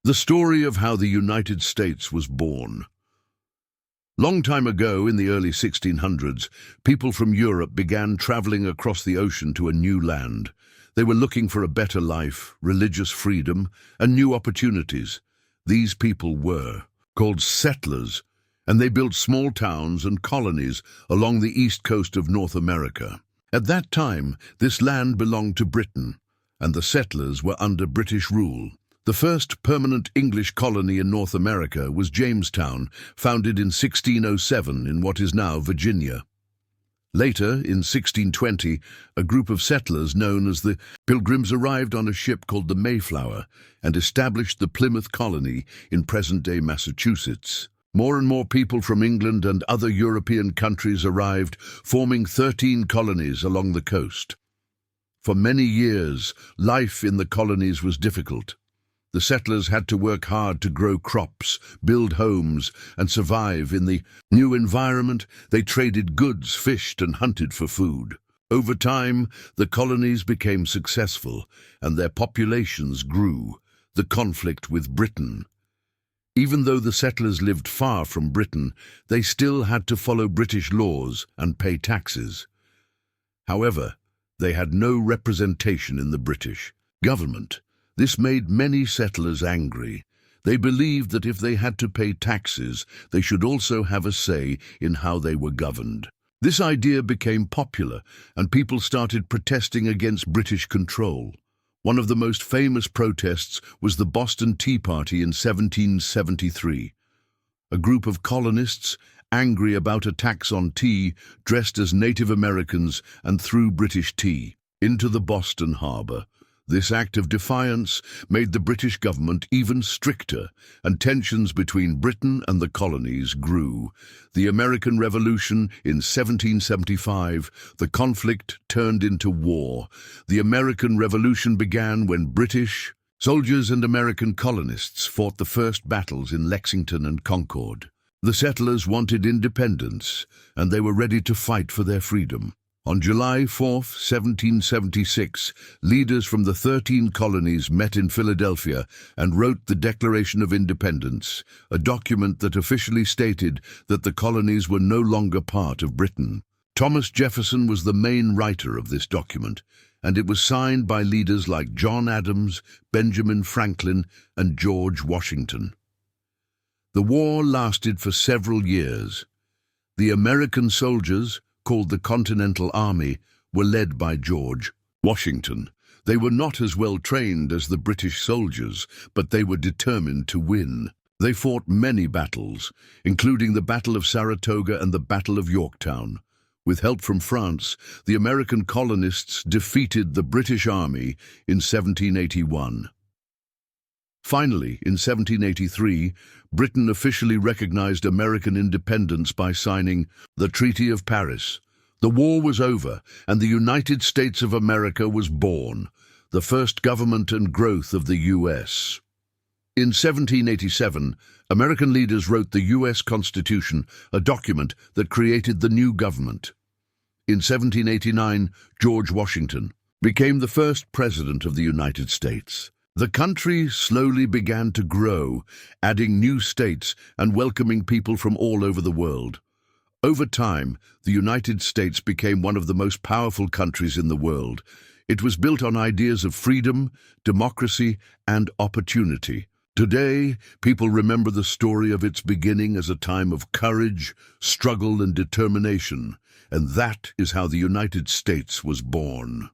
The story of how the United States was born. Long time ago, in the early 1600s, people from Europe began traveling across the ocean to a new land. They were looking for a better life, religious freedom, and new opportunities. These people were called settlers, and they built small towns and colonies along the east coast of North America. At that time, this land belonged to Britain, and the settlers were under British rule. The first permanent English colony in North America was Jamestown, founded in 1607 in what is now Virginia. Later, in 1620, a group of settlers known as the Pilgrims arrived on a ship called the Mayflower and established the Plymouth colony in present-day Massachusetts. More and more people from England and other European countries arrived, forming 13 colonies along the coast. For many years, life in the colonies was difficult. The settlers had to work hard to grow crops, build homes, and survive in the new environment. They traded goods, fished, and hunted for food. Over time, the colonies became successful, and their populations grew. The conflict with Britain. Even though the settlers lived far from Britain, they still had to follow British laws and pay taxes. However, they had no representation in the British government. This made many settlers angry. They believed that if they had to pay taxes, they should also have a say in how they were governed. This idea became popular, and people started protesting against British control. One of the most famous protests was the Boston Tea Party in 1773. A group of colonists, angry about a tax on tea, dressed as Native Americans and threw British tea into the Boston harbor. This act of defiance made the British government even stricter, and tensions between Britain and the colonies grew. The American Revolution in 1775, the conflict turned into war. The American Revolution began when British soldiers and American colonists fought the first battles in Lexington and Concord. The settlers wanted independence, and they were ready to fight for their freedom. On July 4, 1776, leaders from the 13 colonies met in Philadelphia and wrote the Declaration of Independence, a document that officially stated that the colonies were no longer part of Britain. Thomas Jefferson was the main writer of this document, and it was signed by leaders like John Adams, Benjamin Franklin, and George Washington. The war lasted for several years. The American soldiers, called the Continental Army, were led by George Washington. They were not as well trained as the British soldiers, but they were determined to win. They fought many battles, including the Battle of Saratoga and the Battle of Yorktown. With help from France, the American colonists defeated the British Army in 1781. Finally, in 1783, Britain officially recognized American independence by signing the Treaty of Paris. The war was over, and the United States of America was born, the first government and growth of the U.S. In 1787, American leaders wrote the U.S. Constitution, a document that created the new government. In 1789, George Washington became the first president of the United States. The country slowly began to grow, adding new states and welcoming people from all over the world. Over time, the United States became one of the most powerful countries in the world. It was built on ideas of freedom, democracy, and opportunity. Today, people remember the story of its beginning as a time of courage, struggle, and determination, and that is how the United States was born.